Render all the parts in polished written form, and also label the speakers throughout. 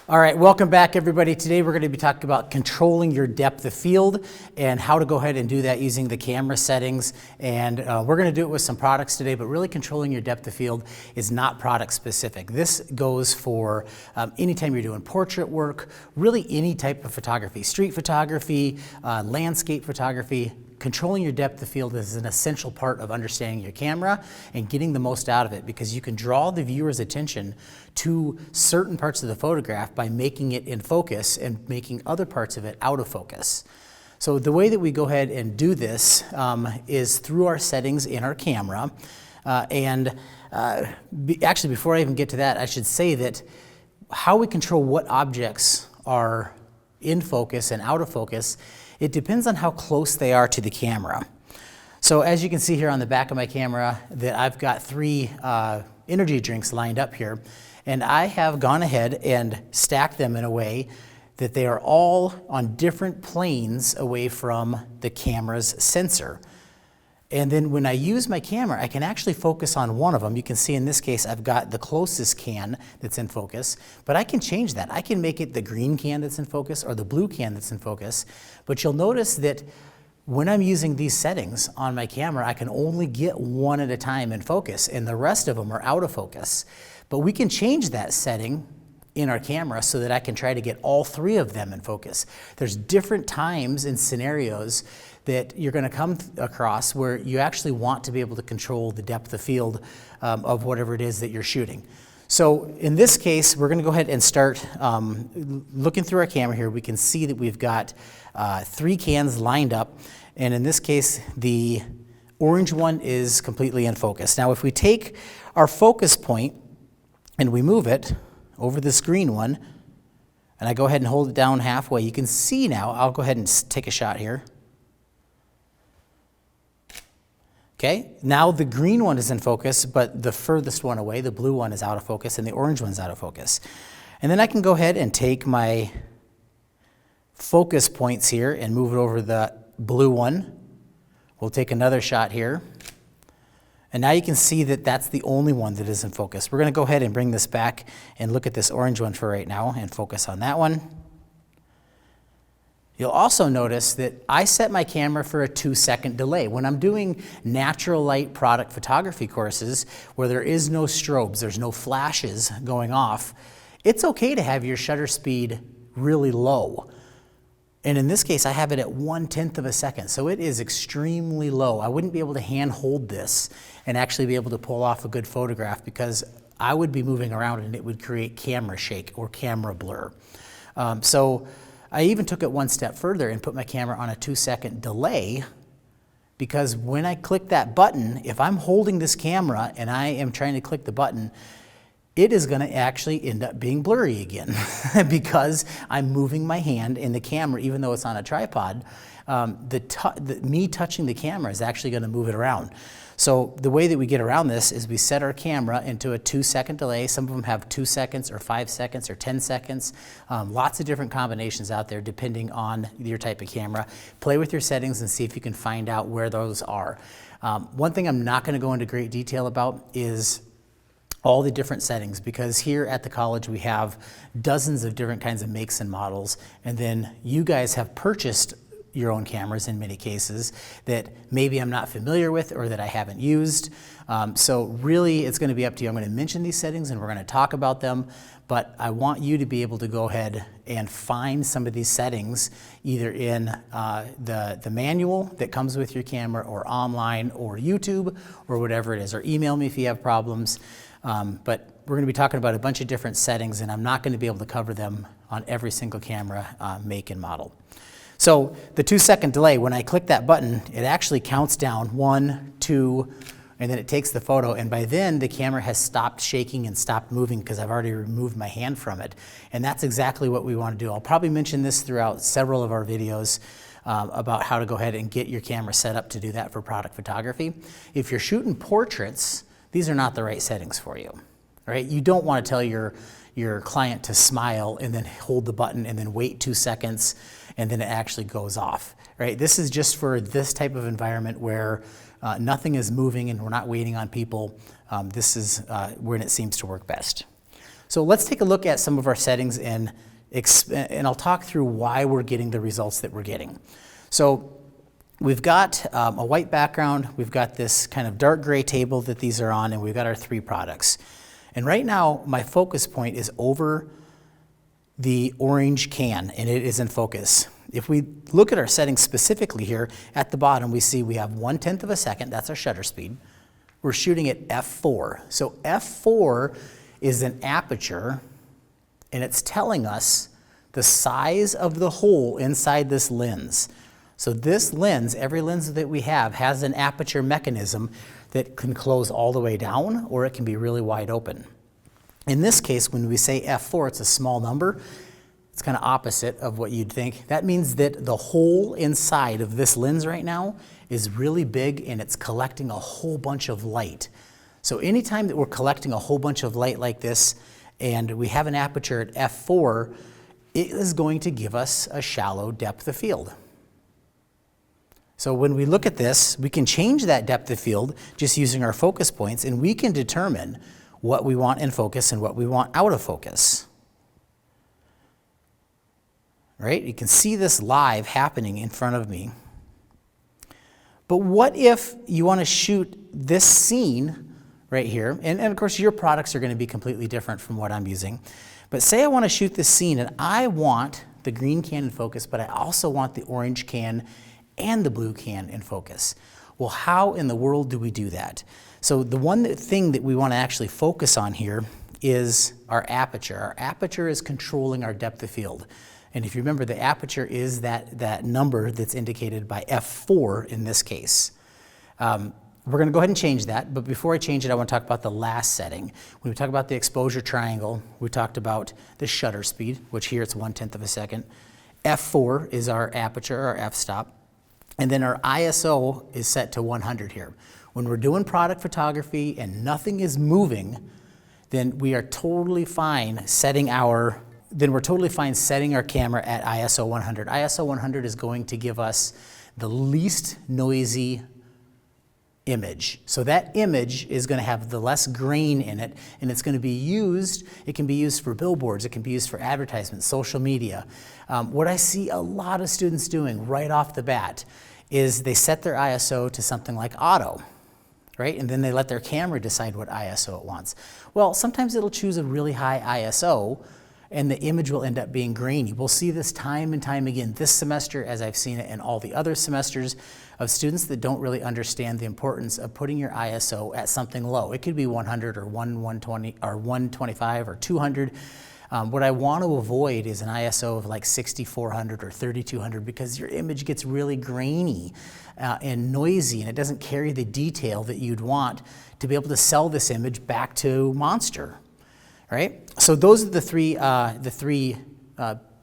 Speaker 1: All right, welcome back everybody. Today we're going to be talking about controlling your depth of field and how to go ahead and do that using the camera settings. And we're going to do it with some products today, but really controlling your depth of field is not product specific. This goes for anytime you're doing portrait work, really any type of photography, street photography, landscape photography. Controlling your depth of field is an essential part of understanding your camera and getting the most out of it, because you can draw the viewer's attention to certain parts of the photograph by making it in focus and making other parts of it out of focus. So the way that we go ahead and do this is through our settings in our camera. Actually, before I even get to that, I should say that how we control what objects are in focus and out of focus, it depends on how close they are to the camera. So as you can see here on the back of my camera, that I've got three energy drinks lined up here, and I have gone ahead and stacked them in a way that they are all on different planes away from the camera's sensor. And then when I use my camera, I can actually focus on one of them. You can see in this case, I've got the closest can that's in focus, but I can change that. I can make it the green can that's in focus or the blue can that's in focus. But you'll notice that when I'm using these settings on my camera, I can only get one at a time in focus, and the rest of them are out of focus. But we can change that setting in our camera so that I can try to get all three of them in focus. There's different times and scenarios that you're going to come across where you actually want to be able to control the depth of field of whatever it is that you're shooting. So in this case, we're going to go ahead and start looking through our camera here. We can see that we've got three cans lined up, and in this case, the orange one is completely in focus. Now, if we take our focus point and we move it over this green one, and I go ahead and hold it down halfway, you can see now, I'll go ahead and take a shot here. Okay, now the green one is in focus, but the furthest one away, the blue one, is out of focus, and the orange one's out of focus. And then I can go ahead and take my focus points here and move it over the blue one. We'll take another shot here. And now you can see that that's the only one that is in focus. We're going to go ahead and bring this back and look at this orange one for right now and focus on that one. You'll also notice that I set my camera for a 2-second delay. When I'm doing natural light product photography courses where there is no strobes, there's no flashes going off, it's okay to have your shutter speed really low. And in this case, I have it at 1/10 of a second, so it is extremely low. I wouldn't be able to hand hold this and actually be able to pull off a good photograph, because I would be moving around and it would create camera shake or camera blur. So I even took it one step further and put my camera on a 2-second delay, because when I click that button, if I'm holding this camera and I am trying to click the button, it is going to actually end up being blurry again because I'm moving my hand in the camera, even though it's on a tripod. Me touching the camera is actually going to move it around. So the way that we get around this is we set our camera into a 2-second delay. Some of them have 2 seconds or 5 seconds or 10 seconds. Lots of different combinations out there depending on your type of camera. Play with your settings and see if you can find out where those are. One thing I'm not going to go into great detail about is all the different settings, because here at the college we have dozens of different kinds of makes and models, and then you guys have purchased your own cameras in many cases that maybe I'm not familiar with or that I haven't used. So really it's going to be up to you. I'm going to mention these settings and we're going to talk about them, but I want you to be able to go ahead and find some of these settings either in the manual that comes with your camera, or online, or YouTube, or whatever it is, or email me if you have problems. But we're going to be talking about a bunch of different settings, and I'm not going to be able to cover them on every single camera make and model. So the 2-second delay, when I click that button, it actually counts down 1, 2, and then it takes the photo, and by then the camera has stopped shaking and stopped moving because I've already removed my hand from it. And that's exactly what we want to do. I'll probably mention this throughout several of our videos about how to go ahead and get your camera set up to do that for product photography. If you're shooting portraits, these are not the right settings for you. Right? You don't want to tell your client to smile and then hold the button and then wait 2 seconds and then it actually goes off. Right? This is just for this type of environment where nothing is moving and we're not waiting on people. This is when it seems to work best. So let's take a look at some of our settings and I'll talk through why we're getting the results that we're getting. So we've got a white background, we've got this kind of dark gray table that these are on, and we've got our 3 products. And right now, my focus point is over the orange can, and it is in focus. If we look at our settings specifically here, at the bottom we see we have 1/10 of a second, that's our shutter speed. We're shooting at f4. So f4 is an aperture, and it's telling us the size of the hole inside this lens. So this lens, every lens that we have, has an aperture mechanism that can close all the way down, or it can be really wide open. In this case, when we say f4, it's a small number. It's kind of opposite of what you'd think. That means that the hole inside of this lens right now is really big, and it's collecting a whole bunch of light. So anytime that we're collecting a whole bunch of light like this, and we have an aperture at f4, it is going to give us a shallow depth of field. So when we look at this, we can change that depth of field just using our focus points, and we can determine what we want in focus and what we want out of focus. Right? You can see this live happening in front of me. But what if you want to shoot this scene right here? And of course, your products are going to be completely different from what I'm using. But say I want to shoot this scene, and I want the green can in focus, but I also want the orange can and the blue can in focus. Well, how in the world do we do that? So the one thing that we want to actually focus on here is our aperture. Our aperture is controlling our depth of field. And if you remember, the aperture is that number that's indicated by f4 in this case. We're going to go ahead and change that, but before I change it, I want to talk about the last setting. When we talk about the exposure triangle, we talked about the shutter speed, which here it's 1/10 of a second. f4 is our aperture, our f-stop. And then our ISO is set to 100 here. When we're doing product photography and nothing is moving, then we are totally fine setting our camera at ISO 100. ISO 100 is going to give us the least noisy image. So that image is going to have the less grain in it, and it's going to be used, it can be used for billboards, it can be used for advertisements, social media. What I see a lot of students doing right off the bat is they set their ISO to something like auto, right? And then they let their camera decide what ISO it wants. Well, sometimes it'll choose a really high ISO, and the image will end up being grainy. We'll see this time and time again this semester, as I've seen it in all the other semesters, of students that don't really understand the importance of putting your ISO at something low. It could be 100 or 120 or 125 or 200. What I want to avoid is an ISO of like 6400 or 3200, because your image gets really grainy and noisy, and it doesn't carry the detail that you'd want to be able to sell this image back to Monster. Right? So those are the three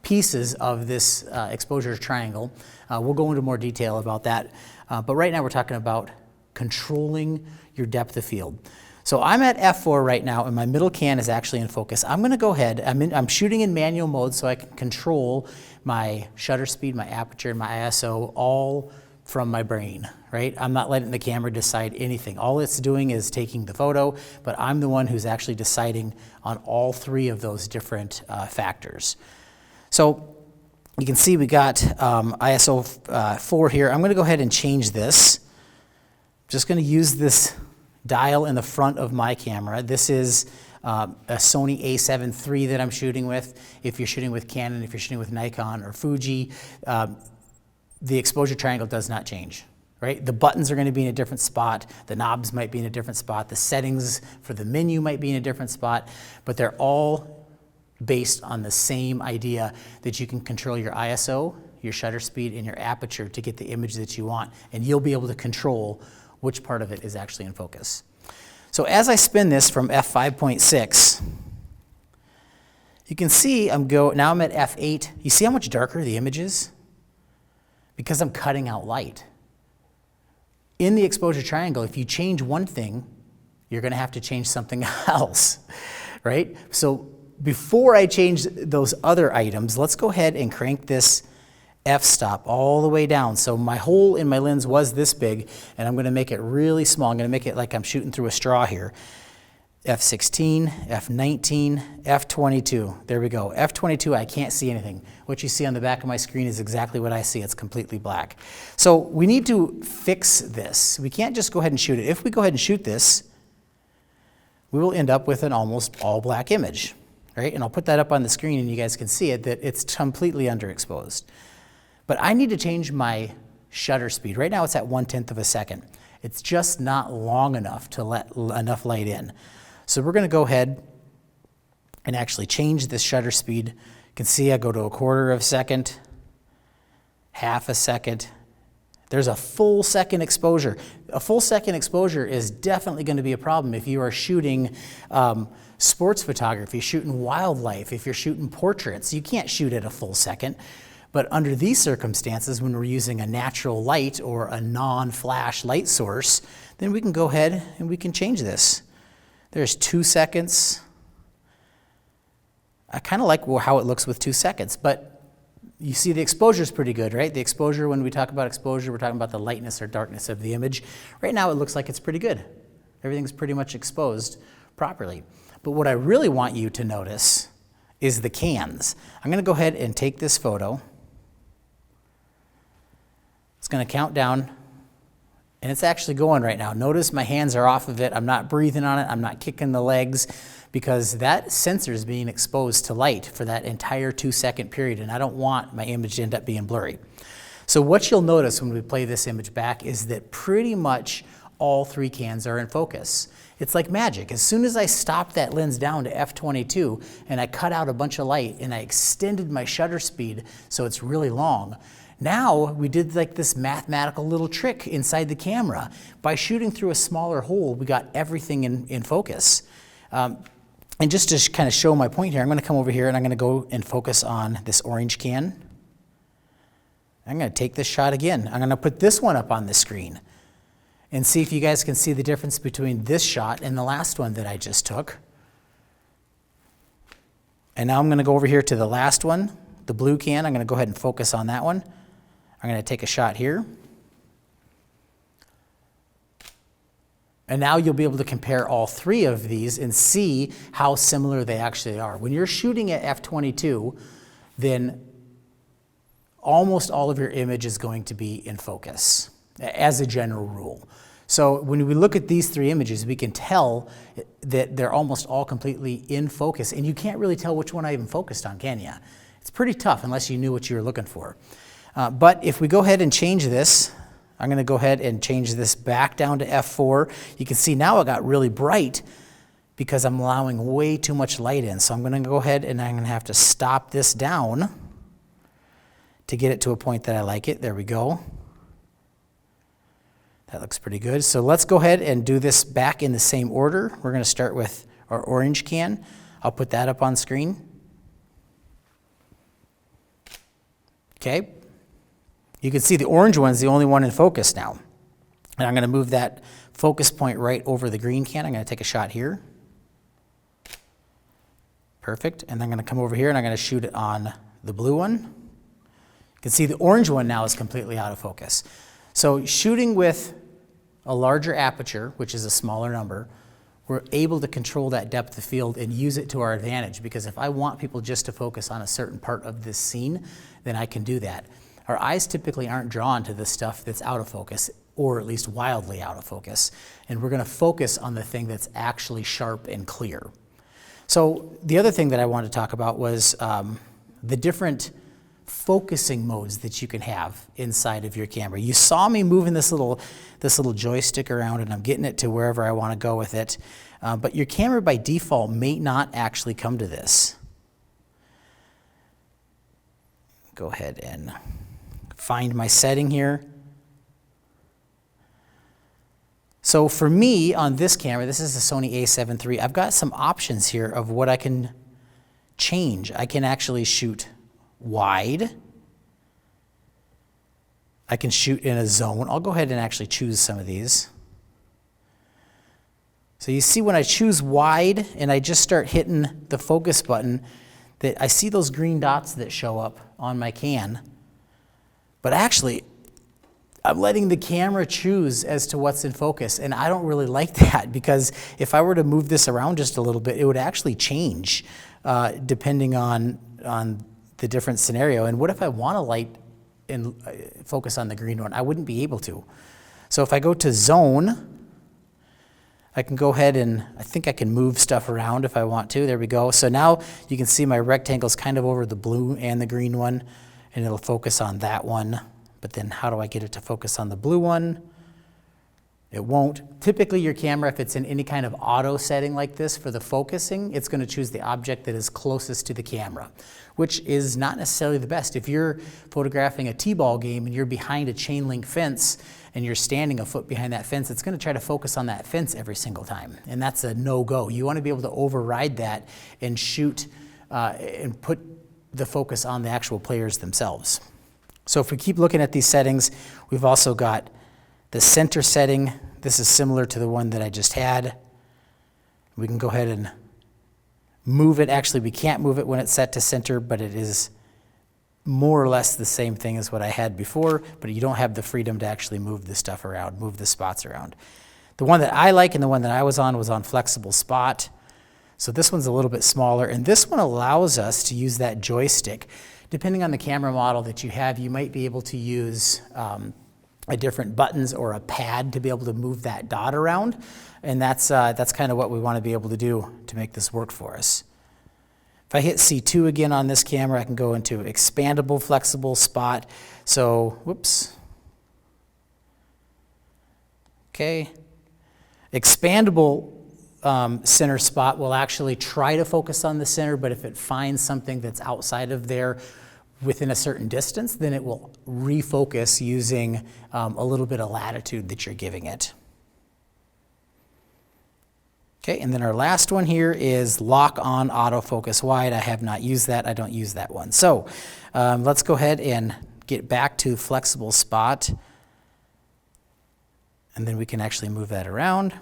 Speaker 1: pieces of this exposure triangle. We'll go into more detail about that. But right now we're talking about controlling your depth of field. So I'm at f4 right now, and my middle can is actually in focus. I'm going to go ahead. I'm shooting in manual mode, so I can control my shutter speed, my aperture, and my ISO all from my brain, right? I'm not letting the camera decide anything. All it's doing is taking the photo, but I'm the one who's actually deciding on all 3 of those different factors. So you can see we got ISO 4 here. I'm going to go ahead and change this. I'm just going to use this dial in the front of my camera. This is a Sony a7 III that I'm shooting with. If you're shooting with Canon, if you're shooting with Nikon or Fuji, the exposure triangle does not change, right? The buttons are going to be in a different spot. The knobs might be in a different spot. The settings for the menu might be in a different spot, but they're all based on the same idea that you can control your ISO, your shutter speed, and your aperture to get the image that you want, and you'll be able to control which part of it is actually in focus. So as I spin this from f5.6, you can see now I'm at f8. You see how much darker the image is? Because I'm cutting out light. In the exposure triangle, if you change one thing, you're going to have to change something else, right? So before I change those other items, let's go ahead and crank this f-stop all the way down. So my hole in my lens was this big, and I'm going to make it really small. I'm going to make it like I'm shooting through a straw here. F16, F19, F22. There we go. F22, I can't see anything. What you see on the back of my screen is exactly what I see. It's completely black. So we need to fix this. We can't just go ahead and shoot it. If we go ahead and shoot this, we will end up with an almost all black image, right? And I'll put that up on the screen and you guys can see it, that it's completely underexposed. But I need to change my shutter speed. Right now it's at 1/10 of a second. It's just not long enough to let enough light in. So we're going to go ahead and actually change this shutter speed. You can see I go to 1/4 of a second, 1/2 a second. There's a full second exposure. A full second exposure is definitely going to be a problem if you are shooting sports photography, shooting wildlife, if you're shooting portraits. You can't shoot at a full second. But under these circumstances, when we're using a natural light or a non-flash light source, then we can go ahead and we can change this. There's 2 seconds. I kind of like how it looks with 2 seconds, but you see the exposure is pretty good, right? The exposure, when we talk about exposure, we're talking about the lightness or darkness of the image. Right now it looks like it's pretty good. Everything's pretty much exposed properly. But what I really want you to notice is the cans. I'm going to go ahead and take this photo. It's going to count down, and it's actually going right now. Notice my hands are off of it. I'm not breathing on it. I'm not kicking the legs, because that sensor is being exposed to light for that entire 2-second period, and I don't want my image to end up being blurry. So what you'll notice when we play this image back is that pretty much all 3 cans are in focus. It's like magic. As soon as I stopped that lens down to f/22 and I cut out a bunch of light and I extended my shutter speed so it's really long, now we did like this mathematical little trick inside the camera. By shooting through a smaller hole, we got everything in focus. And just to kind of show my point here, I'm going to come over here and I'm going to go and focus on this orange can. I'm going to take this shot again. I'm going to put this one up on the screen and see if you guys can see the difference between this shot and the last one that I just took. And now I'm going to go over here to the last one, the blue can. I'm going to go ahead and focus on that one. I'm going to take a shot here. And now you'll be able to compare all 3 of these and see how similar they actually are. When you're shooting at f/22, then almost all of your image is going to be in focus, as a general rule. So when we look at these 3 images, we can tell that they're almost all completely in focus, and you can't really tell which one I even focused on, can you? It's pretty tough unless you knew what you were looking for. But if we go ahead and change this, I'm going to go ahead and change this back down to f4. You can see now it got really bright because I'm allowing way too much light in. So I'm going to go ahead and I'm going to have to stop this down to get it to a point that I like it. There we go. That looks pretty good. So let's go ahead and do this back in the same order. We're going to start with our orange can. I'll put that up on screen. Okay. You can see the orange one's the only one in focus now. And I'm going to move that focus point right over the green can. I'm going to take a shot here. Perfect. And I'm going to come over here and I'm going to shoot it on the blue one. You can see the orange one now is completely out of focus. So shooting with a larger aperture, which is a smaller number, we're able to control that depth of field and use it to our advantage, because if I want people just to focus on a certain part of this scene, then I can do that. Our eyes typically aren't drawn to the stuff that's out of focus, or at least wildly out of focus, and we're going to focus on the thing that's actually sharp and clear. So the other thing that I wanted to talk about was the different focusing modes that you can have inside of your camera. You saw me moving this little joystick around, and I'm getting it to wherever I want to go with it. But your camera by default may not actually come to this. Go ahead and find my setting here. So for me on this camera, this is the Sony a7 III, I've got some options here of what I can change. I can actually shoot wide. I can shoot in a zone. I'll go ahead and actually choose some of these. So you see when I choose wide and I just start hitting the focus button, that I see those green dots that show up on my can. But actually, I'm letting the camera choose as to what's in focus, and I don't really like that, because if I were to move this around just a little bit, it would actually change depending on the different scenario. And what if I want to light and focus on the green one? I wouldn't be able to. So if I go to zone, I can go ahead and I think I can move stuff around if I want to. There we go. So now you can see my rectangle's kind of over the blue and the green one, and it'll focus on that one. But then how do I get it to focus on the blue one? It won't. Typically your camera, if it's in any kind of auto setting like this for the focusing, it's going to choose the object that is closest to the camera, which is not necessarily the best. If you're photographing a t-ball game and you're behind a chain link fence and you're standing a foot behind that fence, it's going to try to focus on that fence every single time. And that's a no-go. You want to be able to override that and shoot and put the focus on the actual players themselves. So if we keep looking at these settings, we've also got the center setting. This is similar to the one that I just had. We can go ahead and move it. Actually, we can't move it when it's set to center, but it is more or less the same thing as what I had before, but you don't have the freedom to actually move the stuff around, move the spots around. The one that I like and the one that I was on flexible spot. So this one's a little bit smaller, and this one allows us to use that joystick. Depending on the camera model that you have, you might be able to use a different buttons or a pad to be able to move that dot around, and that's kind of what we want to be able to do to make this work for us. If I hit C2 again on this camera, I can go into expandable flexible spot. So, whoops. Okay. Expandable center spot will actually try to focus on the center, but if it finds something that's outside of there within a certain distance, then it will refocus using a little bit of latitude that you're giving it. Okay, and then our last one here is lock on autofocus wide. I have not used that. I don't use that one. So let's go ahead and get back to flexible spot, and then we can actually move that around.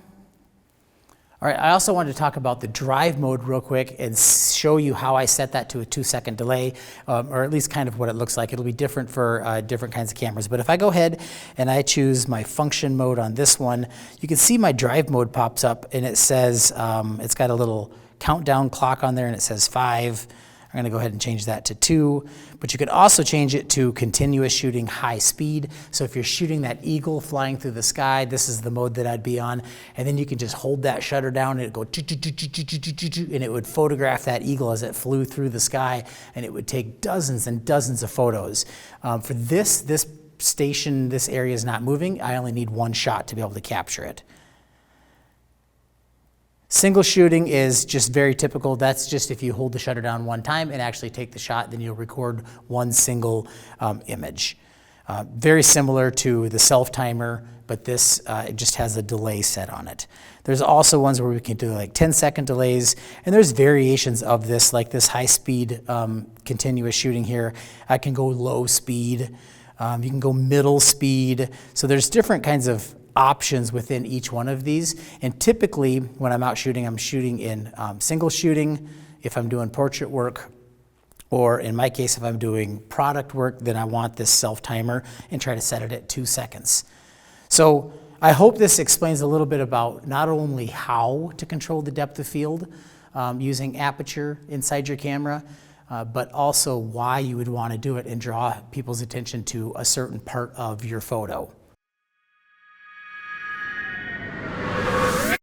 Speaker 1: All right, I also wanted to talk about the drive mode real quick and show you how I set that to a 2-second delay, or at least kind of what it looks like. It'll be different for different kinds of cameras. But if I go ahead and I choose my function mode on this one, you can see my drive mode pops up, and it says, it's got a little countdown clock on there, and it says 5. I'm gonna go ahead and change that to 2, but you could also change it to continuous shooting high speed. So if you're shooting that eagle flying through the sky, this is the mode that I'd be on, and then you can just hold that shutter down and it'd go and it would photograph that eagle as it flew through the sky, and it would take dozens and dozens of photos. For this station, this area is not moving. I only need one shot to be able to capture it. Single shooting is just very typical. That's just if you hold the shutter down one time and actually take the shot, then you'll record one single image. Very similar to the self-timer, but this it just has a delay set on it. There's also ones where we can do like 10-second delays, and there's variations of this, like this high-speed continuous shooting here. I can go low speed. You can go middle speed. So there's different kinds of options within each one of these, and typically when I'm out shooting, I'm shooting in single shooting. If I'm doing portrait work, or in my case if I'm doing product work, then I want this self-timer and try to set it at 2 seconds. So I hope this explains a little bit about not only how to control the depth of field using Aperture inside your camera, but also why you would want to do it and draw people's attention to a certain part of your photo.